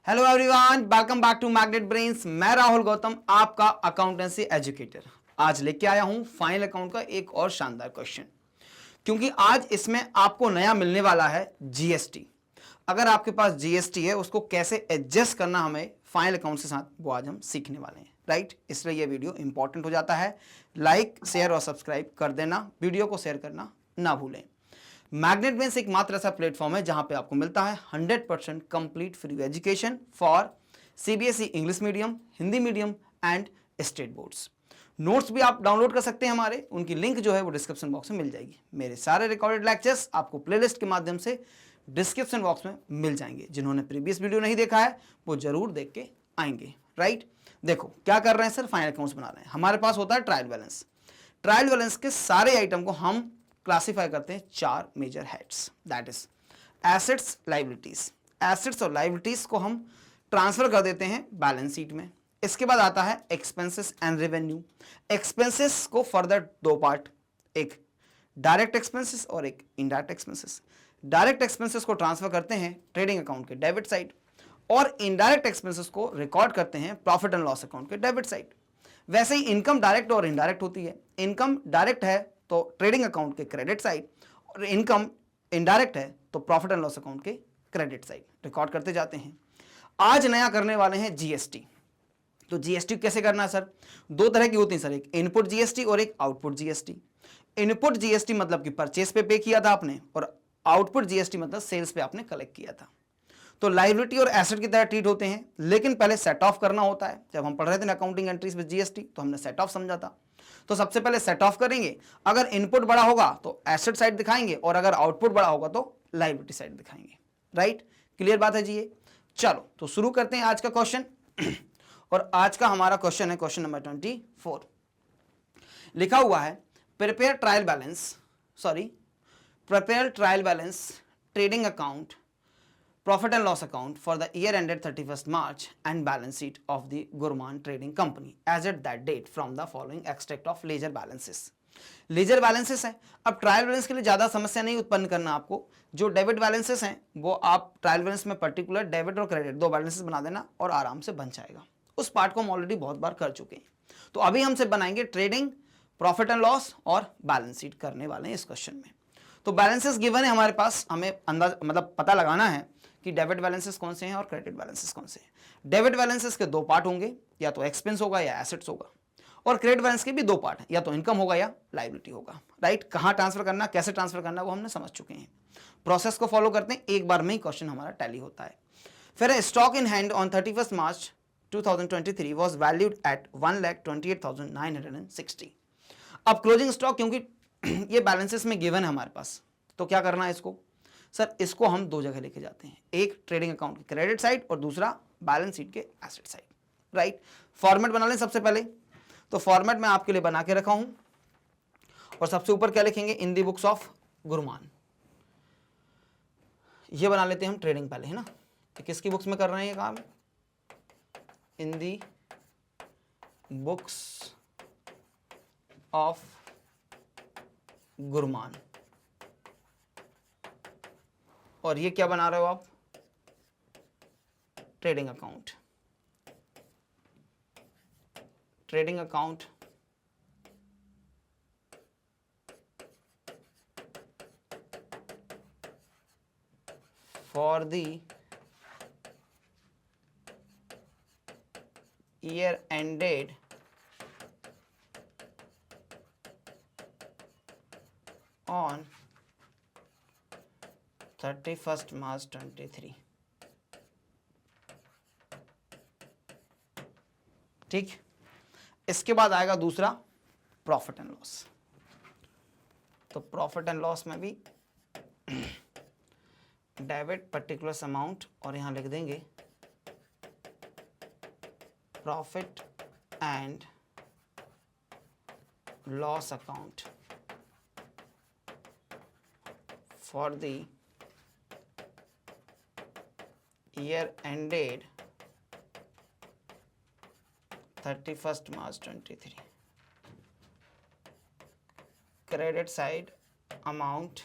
Hello everyone, welcome back to Magnet Brains. मैं राहुल गौतम, आपका accountancy educator. आज लेके आया हूं फाइनल अकाउंट का एक और शानदार क्वेश्चन, क्योंकि आज इसमें आपको नया मिलने वाला है जीएसटी। अगर आपके पास जीएसटी है, उसको कैसे एडजस्ट करना हमें फाइनल अकाउंट के साथ, वो आज हम सीखने वाले हैं, राइट। इसलिए ये वीडियो इंपॉर्टेंट हो जाता है। लाइक, शेयर और सब्सक्राइब कर देना, वीडियो को शेयर करना ना भूलें। मैग्नेट ब्रेन्स एक मात्र ऐसा प्लेटफॉर्म है जहां पे आपको मिलता है 100% complete free education for CBSE English medium, Hindi medium and state boards. Notes भी आप डाउनलोड कर सकते हैं हमारे, उनकी लिंक जो है वो डिस्क्रिप्शन बॉक्स में मिल जाएगी। मेरे सारे रिकॉर्डेड लेक्चर्स आपको प्लेलिस्ट के माध्यम से डिस्क्रिप्शन बॉक्स में मिल जाएंगे। जिन्होंने प्रीवियस वीडियो नहीं देखा है वो जरूर देख के आएंगे, राइट। देखो क्या कर रहे हैं सर, फाइनल अकाउंट्स बना रहे हैं। हमारे पास होता है ट्रायल बैलेंस। ट्रायल बैलेंस के सारे आइटम को हम क्लासिफाई करते हैं चार major heads, that is assets, liabilities. Assets और लायबिलिटीज को हम ट्रांसफर कर देते हैं बैलेंस शीट में। इसके बाद आता है एक्सपेंसेस एंड रेवेन्यू। एक्सपेंसेस को फर्दर दो पार्ट, एक डायरेक्ट एक्सपेंसेस और एक इनडायरेक्ट एक्सपेंसेस। डायरेक्ट एक्सपेंसेस को ट्रांसफर करते हैं ट्रेडिंग अकाउंट के डेबिट साइड, और इनडायरेक्ट एक्सपेंसेस को रिकॉर्ड करते हैं प्रॉफिट एंड लॉस अकाउंट के डेबिट साइड। वैसे ही इनकम डायरेक्ट और इनडायरेक्ट होती है। इनकम डायरेक्ट है तो ट्रेडिंग अकाउंट के क्रेडिट साइड, और इनकम इनडायरेक्ट है तो प्रॉफिट एंड लॉस अकाउंट के क्रेडिट साइड रिकॉर्ड करते जाते हैं। आज नया करने वाले हैं जीएसटी। तो जीएसटी कैसे करना है सर? दो तरह की होती है सर, एक इनपुट जीएसटी और एक आउटपुट जीएसटी। इनपुट जीएसटी मतलब कि परचेस पे किया था आपने, और आउटपुट जीएसटी मतलब सेल्स पे आपने कलेक्ट किया था। तो लायबिलिटी और एसेट की तरह ट्रीट होते हैं, लेकिन पहले सेट ऑफ करना होता है। जब हम पढ़ रहे थे ना अकाउंटिंग एंट्रीज में जीएसटी, तो हमने सेट ऑफ समझा था। तो सबसे पहले सेट ऑफ करेंगे। अगर इनपुट बड़ा होगा तो एसेट साइड दिखाएंगे, और अगर आउटपुट बड़ा होगा तो लायबिलिटी साइड दिखाएंगे, राइट। क्लियर बात है जी ये? चलो तो शुरू करते हैं आज का क्वेश्चन। और आज का हमारा क्वेश्चन है क्वेश्चन नंबर 24। लिखा हुआ है prepare trial balance trading account, profit and loss account for the year ended 31st March and balance sheet of the Gurman Trading Company as at that date from the following extract of ledger balances। Ledger balances है। अब trial balance के लिए ज़्यादा समस्या नहीं उत्पन्न करना आपको। जो डेबिट बैलेंसेस हैं वो आप ट्रायल बैलेंस में पर्टिकुलर डेबिट और क्रेडिट दो बैलेंसेस बना देना और आराम से बन जाएगा। उस पार्ट को हम ऑलरेडी बहुत बार कर चुके हैं। तो अभी हम सिर्फ बनाएंगे ट्रेडिंग, प्रॉफिट एंड लॉस और बैलेंस शीट करने वाले हैं इस क्वेश्चन में। तो बैलेंसेस गिवन है हमारे पास, हमें अंदाज मतलब पता लगाना है कि डेबिट बैलेंसेस कौन से हैं और क्रेडिट बैलेंसेस कौन से हैं। डेबिट बैलेंसेस के दो पार्ट होंगे, या तो एक्सपेंस होगा या एसेट्स होगा। और क्रेडिट बैलेंस के भी दो पार्ट हैं, या तो इनकम होगा या लायबिलिटी होगा, राइट। कहाँ ट्रांसफर करना, कैसे ट्रांसफर करना, वो हमने समझ चुके हैं। प्रोसेस को फॉलो करते हैं, एक बार में ही क्वेश्चन हमारा टैली होता है। फिर stock in hand on 31 March 2023 was valued at 1,28,960। अब क्लोजिंग स्टॉक, क्योंकि ये बैलेंसेस में गिवन है हमारे पास, तो क्या करना है इसको सर, इसको हम दो जगह लेके जाते हैं, एक ट्रेडिंग अकाउंट की क्रेडिट साइड और दूसरा बैलेंस शीट के एसेट साइड, राइट। फॉर्मेट बना लें सबसे पहले। तो फॉर्मेट मैं आपके लिए बना के रखा हूं, और सबसे ऊपर क्या लिखेंगे, इन दी बुक्स ऑफ गुरमान। ये बना लेते हैं हम ट्रेडिंग पहले, है ना। तो किसकी बुक्स में कर रहे हैं ये काम? इन दी बुक्स ऑफ गुरमान। और ये क्या बना रहे हो आप? Trading account. Trading account for the year ended on 31st March 23। ठीक। इसके बाद आएगा दूसरा प्रॉफिट एंड लॉस। तो प्रॉफिट एंड लॉस में भी डेबिट पर्टिकुलर अमाउंट, और यहां लिख देंगे profit and loss account for the year ended 31st March 23। credit side amount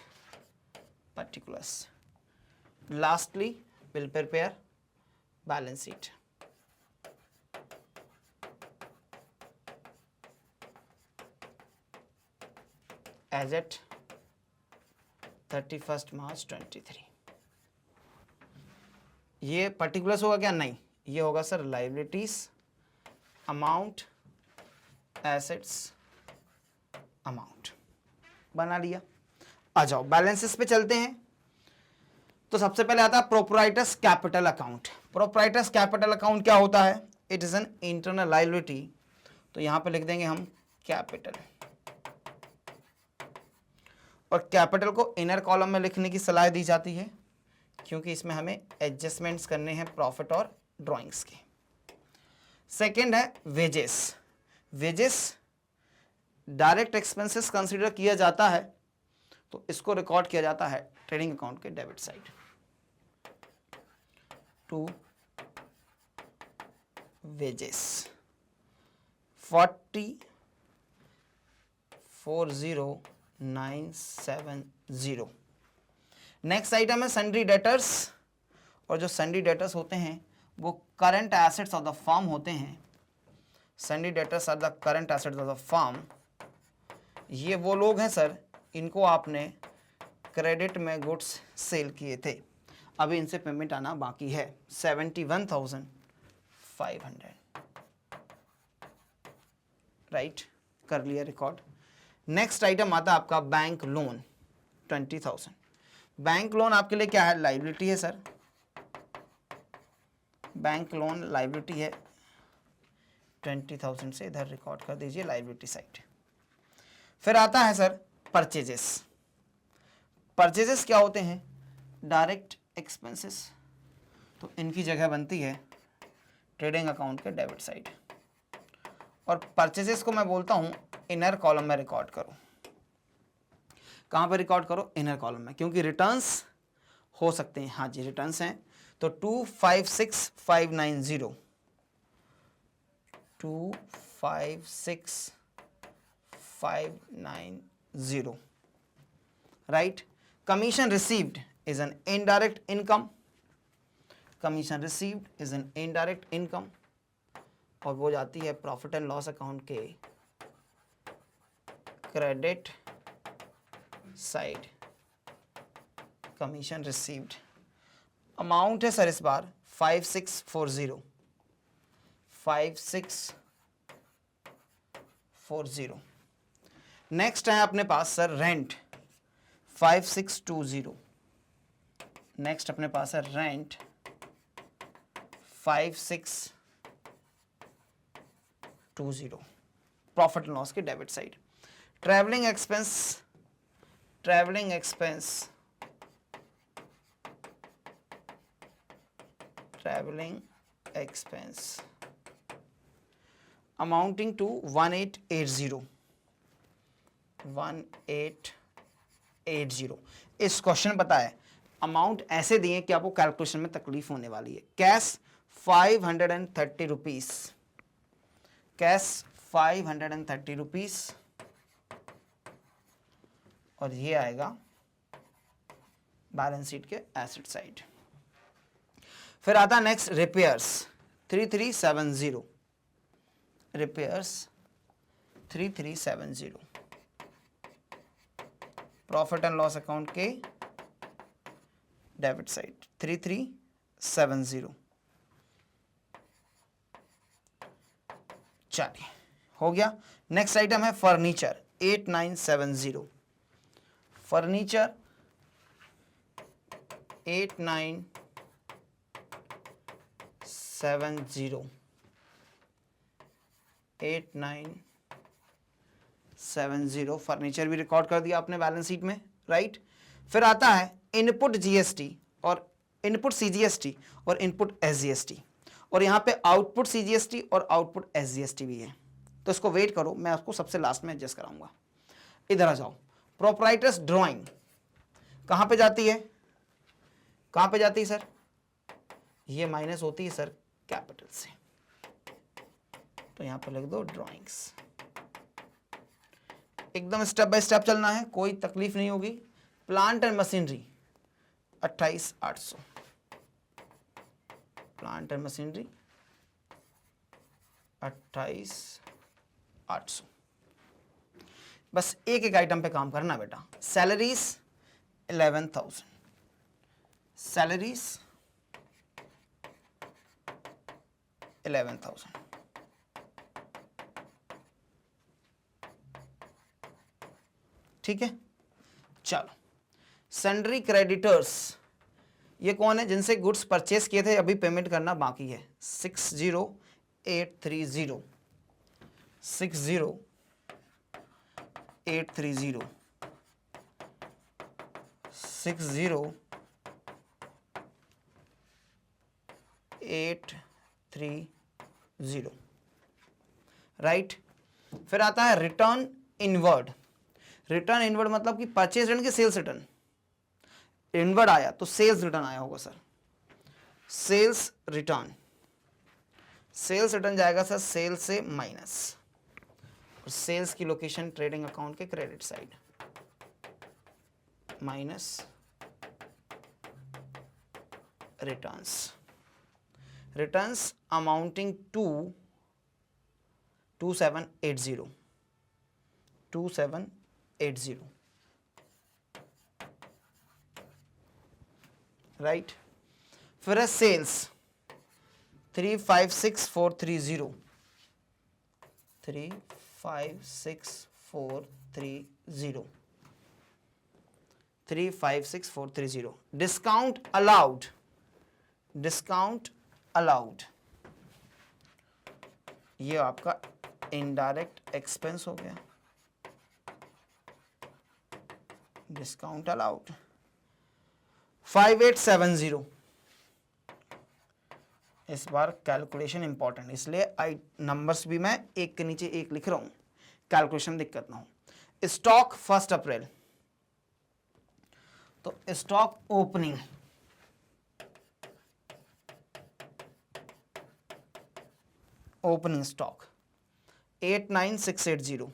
particulars। lastly we'll prepare balance sheet. As at 31 March 23। ये particulars होगा क्या? नहीं, ये होगा sir liabilities, amount, assets, amount. बना लिया। आ जाओ बैलेंसेस पे चलते हैं। तो सबसे पहले आता है proprietors capital account. Proprietors capital account क्या होता है? It is an internal liability. तो यहां पे लिख देंगे हम कैपिटल, और कैपिटल को इनर कॉलम में लिखने की सलाह दी जाती है क्योंकि इसमें हमें एडजस्टमेंट्स करने हैं प्रॉफिट और ड्राइंग्स के। सेकेंड है wages. Wages direct expenses consider किया जाता है, तो इसको रिकॉर्ड किया जाता है ट्रेडिंग अकाउंट के debit side to wages 40970। Next item है सन्ड्री डेटर्स, और जो सन्ड्री डेटर्स होते हैं वो current assets of the firm होते हैं। Sundry debtors are the current assets of the firm. ये वो लोग हैं सर, इनको आपने क्रेडिट में गुड्स सेल किए थे, अभी इनसे पेमेंट आना बाकी है 71,500। राइट, कर लिया रिकॉर्ड। नेक्स्ट आइटम आता है आपका बैंक लोन 20,000। बैंक लोन आपके लिए क्या है? लाइबिलिटी है सर। बैंक लोन लाइबिलिटी है 20,000 से इधर रिकॉर्ड कर दीजिए लाइबिलिटी साइड। फिर आता है सर परचेजेस। परचेजेस क्या होते हैं? Direct expenses. तो इनकी जगह बनती है ट्रेडिंग अकाउंट के डेबिट साइड, और परचेजेस को मैं बोलता हूं इनर कॉलम में रिकॉर्ड करो। कहां पर रिकॉर्ड करो? इनर कॉलम में, क्योंकि रिटर्न्स हो सकते हैं। हाँ जी, रिटर्न्स हैं। तो 256590 256590, right. Commission received is an indirect income. Commission received is an indirect income, और वो जाती है प्रॉफिट एंड लॉस अकाउंट के credit side. Commission received amount है सर इस बार 5640। 5640। नेक्स्ट है अपने पास सर रेंट 5620। नेक्स्ट अपने पास है रेंट 5620, प्रॉफिट एंड लॉस के debit side. Travelling expense, travelling expense, travelling expense amounting to 1880। 1880। इस क्वेश्चन पता है अमाउंट ऐसे दिए कि आपको कैलकुलेशन में तकलीफ होने वाली है। कैश 530 रुपीज, कैश 530 रुपीज, और ये आएगा बैलेंस शीट के एसेट साइड। फिर आता next repairs 3370। Repairs 3370, profit and loss account के डेबिट साइड 3370। चलिए, हो गया। नेक्स्ट आइटम है फर्नीचर 8970। फर्नीचर 8970, 8970 फर्नीचर भी रिकॉर्ड कर दिया आपने बैलेंस शीट में, राइट। फिर आता है इनपुट जीएसटी और इनपुट सीजीएसटी और इनपुट एसजीएसटी, और यहां पे आउटपुट सीजीएसटी और आउटपुट एसजीएसटी भी है। तो इसको वेट करो, मैं आपको सबसे लास्ट में एडजस्ट कराऊंगा। इधर आ जाओ। प्रोप्राइटर्स ड्राइंग कहां पे जाती है? कहां पे जाती है सर? ये माइनस होती है सर कैपिटल से, तो यहां पर लिख दो ड्राइंग्स। एकदम स्टेप बाय स्टेप चलना है, कोई तकलीफ नहीं होगी। Plant and machinery 28,800, plant and machinery 28,800। बस एक एक आइटम पे काम करना बेटा। सैलरीज 11,000, सैलरीज 11,000, ठीक है। चलो सन्ड्री क्रेडिटर्स, ये कौन है? जिनसे गुड्स परचेस किए थे, अभी पेमेंट करना बाकी है। 60,830, 60,830, 60,830, राइट। फिर आता है रिटर्न इनवर्ड। रिटर्न इनवर्ड मतलब कि परचेज रिटर्न की सेल्स रिटर्न, इनवर्ड आया तो सेल्स रिटर्न आया होगा sir. Sales return, sales return जाएगा सर सेल्स से माइनस, और सेल्स की लोकेशन ट्रेडिंग अकाउंट के credit side, minus returns, returns amounting to 2780, 2780, right. फिर है sales 356,430, 356,430, 356,430। Discount allowed, discount allowed, ये आपका इनडायरेक्ट एक्सपेंस हो गया। Discount allowed 5870। इस बार कैलकुलेशन इंपॉर्टेंट, इसलिए नंबर्स भी मैं एक के नीचे एक लिख रहा हूं, कैलकुलेशन दिक्कत ना हो। स्टॉक 1 अप्रैल, तो स्टॉक ओपनिंग ओपनिंग स्टॉक 89,680,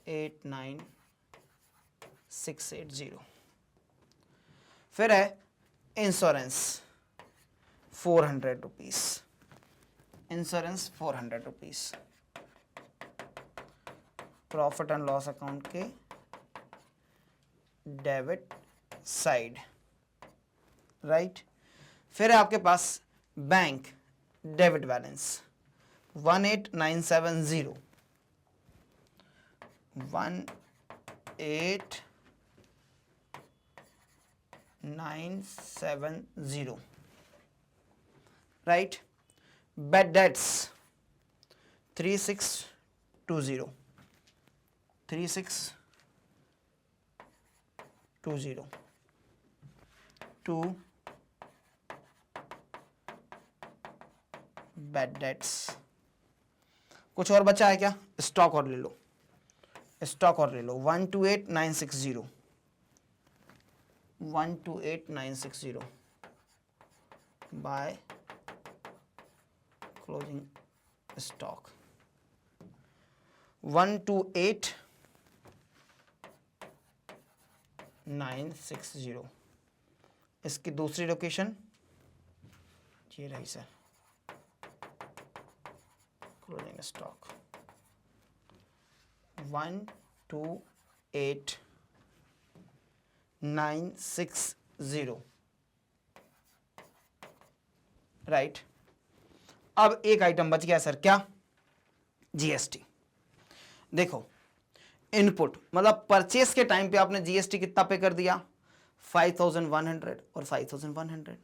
89,680। फिर है insurance 400 rupees, insurance 400 rupees, profit and loss account के डेबिट साइड, राइट। फिर है आपके पास bank debit balance 18,970, 18,970, right. Bad debts 3620, 3620, to bad debts. कुछ और बचा है क्या? स्टॉक और ले लो, स्टॉक और ले लो 128,960, 128,960 बाय क्लोजिंग स्टॉक 128,960। इसकी दूसरी लोकेशन ये रही सर, क्लोजिंग स्टॉक 128,960, राइट। अब एक आइटम बच गया सर, क्या? जीएसटी। देखो इनपुट मतलब परचेस के टाइम पे आपने जीएसटी कितना पे कर दिया? 5,100 और 5,100।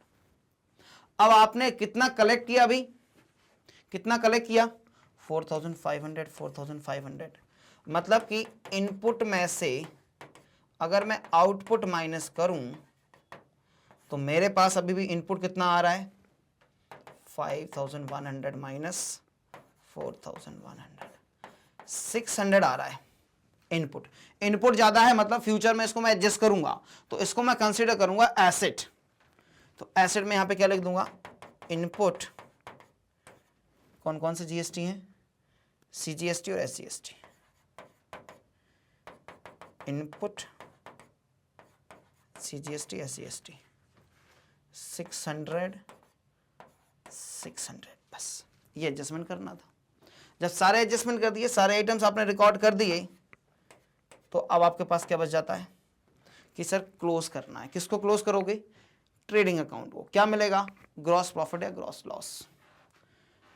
अब आपने कितना कलेक्ट किया? अभी कितना कलेक्ट किया? 4,500, 4,500। मतलब कि इनपुट में से अगर मैं आउटपुट माइनस करूं तो मेरे पास अभी भी इनपुट कितना आ रहा है? 5,100 माइनस 4,100, 600 आ रहा है इनपुट। इनपुट ज्यादा है मतलब फ्यूचर में इसको मैं एडजस्ट करूंगा, तो इसको मैं कंसीडर करूंगा एसेट। तो एसेट में यहां पे क्या लिख दूंगा? इनपुट। कौन कौन से जीएसटी हैं? सीजीएसटी और एसजीएसटी। इनपुट, सीजीएसटी, एसजीएसटी, 600 600, बस ये एडजस्टमेंट करना था। जब सारे एडजस्टमेंट कर दिए, सारे आइटम्स आपने रिकॉर्ड कर दिए, तो अब आपके पास क्या बच जाता है कि सर क्लोज करना है। किसको क्लोज करोगे? ट्रेडिंग अकाउंट को। क्या मिलेगा? ग्रॉस प्रॉफिट या ग्रॉस लॉस।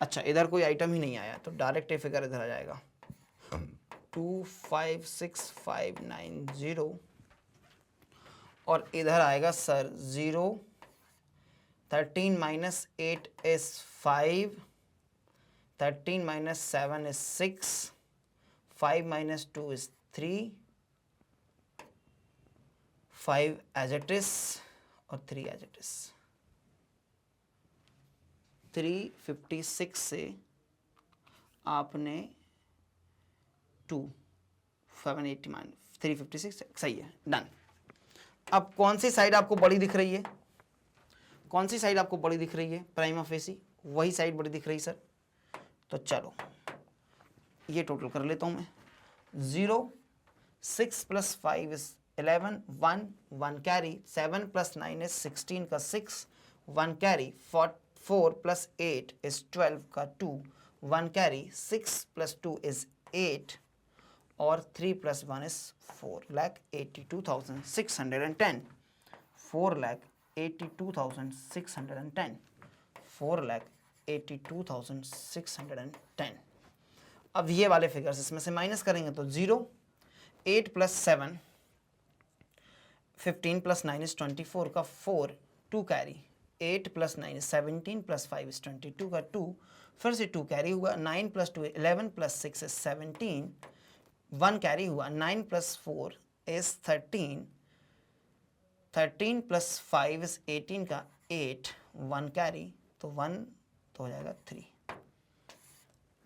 अच्छा, इधर कोई आइटम ही नहीं आया तो डायरेक्ट ये फिगर इधर आ जाएगा 256590, और इधर आएगा sir 0, 13 minus 8 is 5, 13 minus 7 is 6, 5 minus 2 is 3, 5 as it is और 3 एज इट इज। 356 से आपने 2 780 मान 356, सही है, डन। अब कौन सी साइड आपको बड़ी दिख रही है? कौन सी साइड आपको बड़ी दिख रही है? प्राइमा फेसी वही साइड बड़ी दिख रही सर। तो चलो ये टोटल कर लेता हूं मैं। 0, 6 plus 5 is 11, 1 carry, 7 plus 9 is 16 का 6, 1 कैरी, 4 प्लस 8 इज 12 का 2, 1 कैरी, 6 प्लस 2 इज 8 और 3 प्लस 1 इज 4,82,610, 4,82,610, 4,82,610। अब ये वाले फिगर्स इसमें से माइनस करेंगे तो 0, 8 प्लस 7 15 प्लस 9 इज 24 का 4, 2 carry, 8 plus 9 is 17 plus 5 is 22 का 2, फिर से 2 कैरी हुआ, 9 प्लस 2 11 प्लस 6 इज 17, 1 कैरी हुआ, 9 प्लस 4 इज 13, 13 प्लस 5 इज 18 का 8, 1 कैरी, तो 1 तो हो जाएगा 3।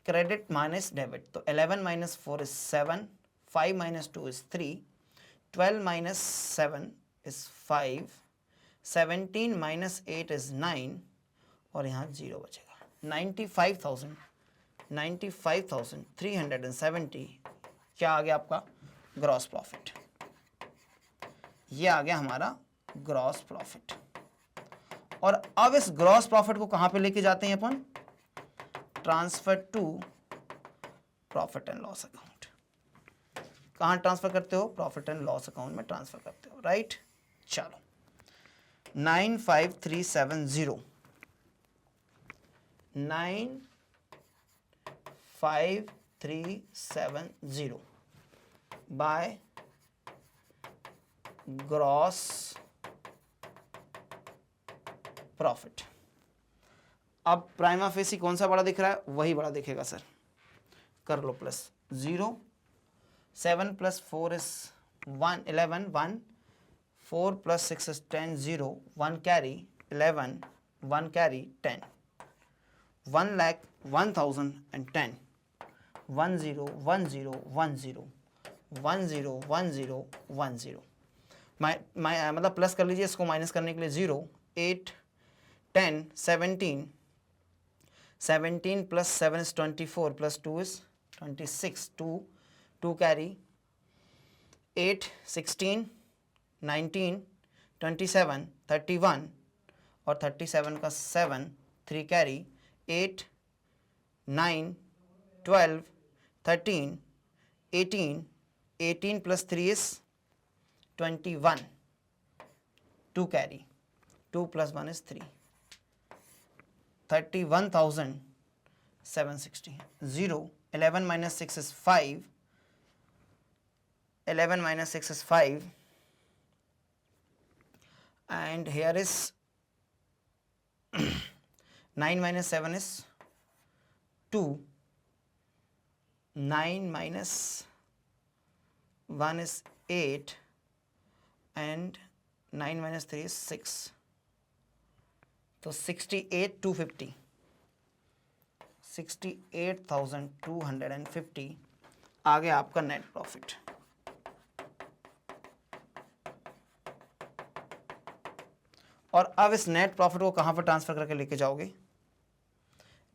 क्रेडिट माइनस डेबिट, तो 11 minus 4 is 7, 5 minus 2 is 3, 12 minus 7 is 5, 17 minus 8 is 9 और यहाँ 0 बचेगा। 95,370 क्या आ गया आपका? Gross profit. ये आ गया हमारा ग्रॉस प्रॉफिट। और अब इस ग्रॉस प्रॉफिट को कहां पे लेके जाते हैं अपन? Transfer to profit and loss account. कहां ट्रांसफर करते हो? प्रॉफिट एंड लॉस अकाउंट में ट्रांसफर करते हो, राइट। चलो 95370 95370 बाय ग्रॉस प्रॉफिट। अब प्राइमा फेसी कौन सा बड़ा दिख रहा है? वही बड़ा दिखेगा सर। कर लो plus 0, 7 plus 4 is 1 11, 1 4 plus 6 is 10, 0 1 carry, 11 1 carry, 10, 1,01,010, 101010 101010। मतलब प्लस कर लीजिए, इसको माइनस करने के लिए 0, 8 10 17, 17 plus 7 is 24 plus 2 is 26, 2 carry, 8 16 19 27 31 और 37 का 7, 3 carry, 8 9 12 13 18 18 plus 3 is 21, 2 carry, 2 plus 1 is 3, 31,760, 0 11 minus 6 is 5, 11 minus 6 is 5, and here is 9 minus 7 is 2, 9 minus 1 is 8, and 9 minus 3 is 6, तो 68,250, 68,250 आ गया आपका नेट प्रॉफिट। और अब इस नेट प्रॉफिट को कहां पर ट्रांसफर करके लेके जाओगे?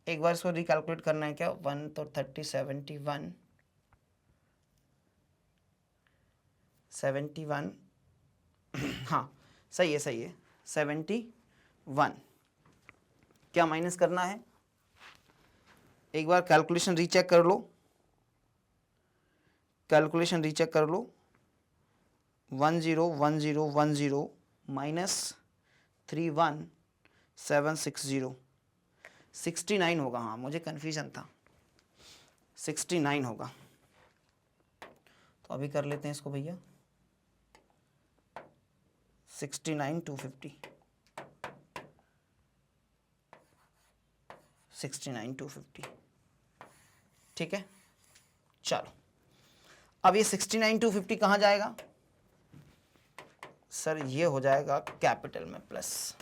एक बार इसको रिकैलकुलेट करना है क्या? 1 तो 30 71 71 हाँ सही है 70 1। क्या माइनस करना है, एक बार कैलकुलेशन रीचेक कर लो, कैलकुलेशन रीचेक कर लो। 101010 माइनस 31760 69 होगा। हाँ मुझे कन्फ्यूजन था, 69 होगा। तो अभी कर लेते हैं इसको भैया, 69,250 69,250 ठीक है। चलो अब ये 69,250 कहाँ जाएगा सर, ये हो जाएगा कैपिटल में प्लस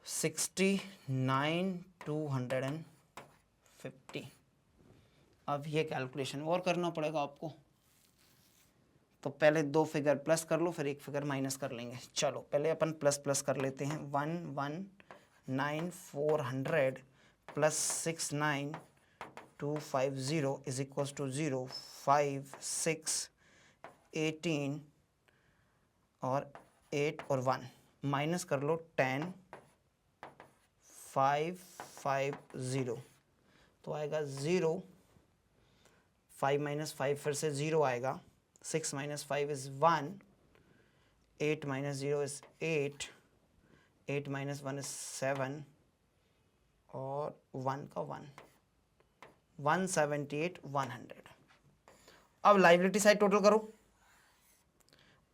69,250। अब ये कैलकुलेशन और करना पड़ेगा आपको, तो पहले 2 फिगर प्लस कर लो, फिर 1 फिगर माइनस कर लेंगे। चलो पहले अपन प्लस प्लस कर लेते हैं। 119,400 प्लस 69,250 इज इक्वल टू 0, 5, 6, 18 और 8 और 1 माइनस कर लो 10, 550 तो आएगा 0, 5 माइनस 5 फिर से 0 आएगा, 6 minus 5 is 1, 8 minus 0 is 8, 8 minus 1 is 7 और 1 का 1, 178, 100। अब लायबिलिटी साइड टोटल करो,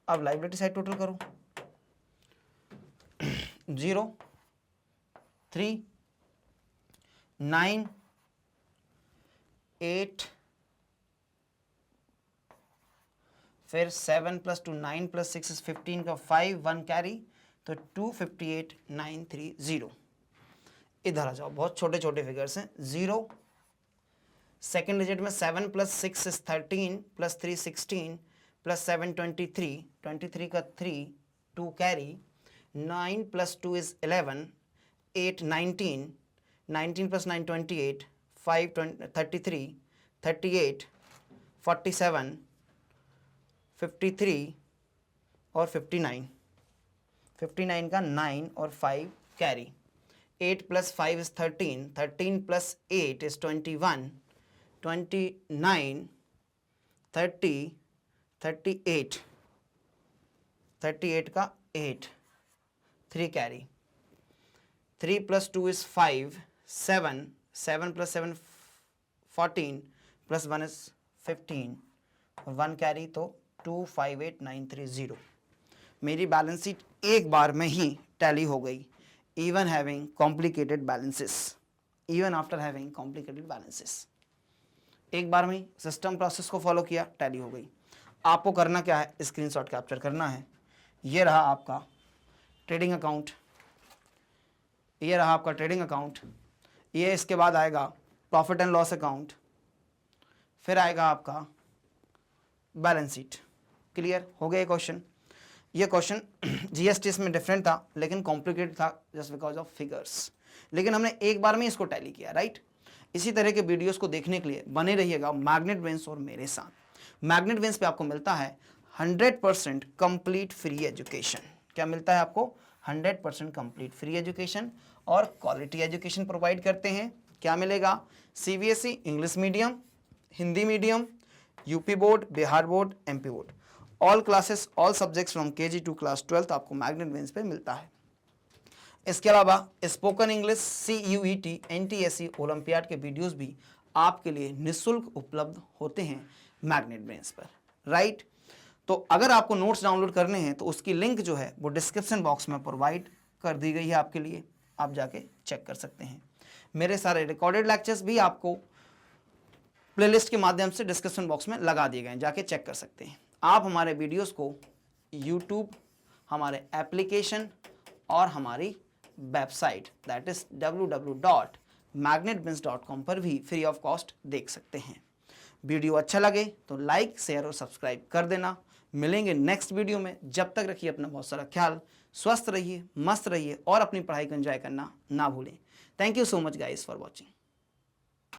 अब लायबिलिटी साइड टोटल करो। 0, 3, 9, 8 फिर 7 प्लस 2 9 प्लस 6 इज 15 का 5, 1 कैरी, तो 258,930। इधर आ जाओ, बहुत छोटे छोटे फिगर्स हैं। 0 सेकेंड डिजिट में 7 प्लस 6 इज 13 प्लस 3 16 प्लस 7 23, 23 का 3, 2 कैरी, 9 प्लस 2 इज 11, 8 19, 19 प्लस 9 28, 5 33, 38, 47, 53 और 59, 59 का 9 और 5 carry, 8 plus 5 is 13, 13 plus 8 is 21, 29, 30, 38, 38 का 8, 3 carry, 3 plus 2 is 5, 7, 7 plus 7 14 plus 1 is 15 और 1 कैरी, तो 258,930। मेरी बैलेंस शीट एक बार में ही टैली हो गई, even having complicated balances, even after having complicated balances. एक बार में सिस्टम प्रोसेस को फॉलो किया, टैली हो गई। आपको करना क्या है, स्क्रीनशॉट कैप्चर करना है। ये रहा आपका ट्रेडिंग अकाउंट, ये रहा आपका ट्रेडिंग अकाउंट, ये इसके बाद आएगा प्रॉफिट एंड लॉस अकाउंट, फिर आएगा आपका बैलेंस शीट। क्लियर हो गया ये क्वेश्चन। ये क्वेश्चन जीएसटी इसमें डिफरेंट था, लेकिन कॉम्प्लिकेटेड था जस्ट बिकॉज ऑफ फिगर्स, लेकिन हमने एक बार में इसको टैली किया, राइट। इसी तरह के वीडियोस को देखने के लिए बने रहिएगा मैग्नेट ब्रेन्स और मेरे साथ। मैग्नेट ब्रेन्स पे आपको मिलता है 100% कंप्लीट फ्री एजुकेशन। क्या मिलता है आपको? 100% कंप्लीट फ्री एजुकेशन और क्वालिटी एजुकेशन प्रोवाइड करते हैं। क्या मिलेगा? CBSE English medium, Hindi medium, UP board, Bihar board, MP board, all classes all subjects from KG to class 12 आपको मैग्नेट ब्रेन्स पे मिलता है। इसके अलावा spoken English, CUET, NTSE, olympiad के वीडियोस भी आपके लिए निःशुल्क उपलब्ध होते हैं मैग्नेट ब्रेन्स पर, राइट। तो अगर आपको नोट्स डाउनलोड करने हैं तो उसकी लिंक जो है वो डिस्क्रिप्शन बॉक्स में प्रोवाइड कर दी गई है आपके लिए, आप जाके चेक कर सकते हैं। मेरे सारे रिकॉर्डेड लेक्चर्स भी आपको प्लेलिस्ट के माध्यम से डिस्क्रिप्शन बॉक्स में लगा दिए गए हैं, जाके चेक कर सकते हैं। आप हमारे वीडियोस को यूट्यूब, हमारे एप्लीकेशन और हमारी वेबसाइट दैट इज www.magnetbins.com पर भी फ्री ऑफ कॉस्ट देख सकते हैं। वीडियो अच्छा लगे तो लाइक, शेयर और सब्सक्राइब कर देना। मिलेंगे नेक्स्ट वीडियो में, जब तक रखिए अपना बहुत सारा ख्याल, स्वस्थ रहिए, मस्त रहिए और अपनी पढ़ाई को एंजॉय करना ना भूलें। Thank you so much guys for watching.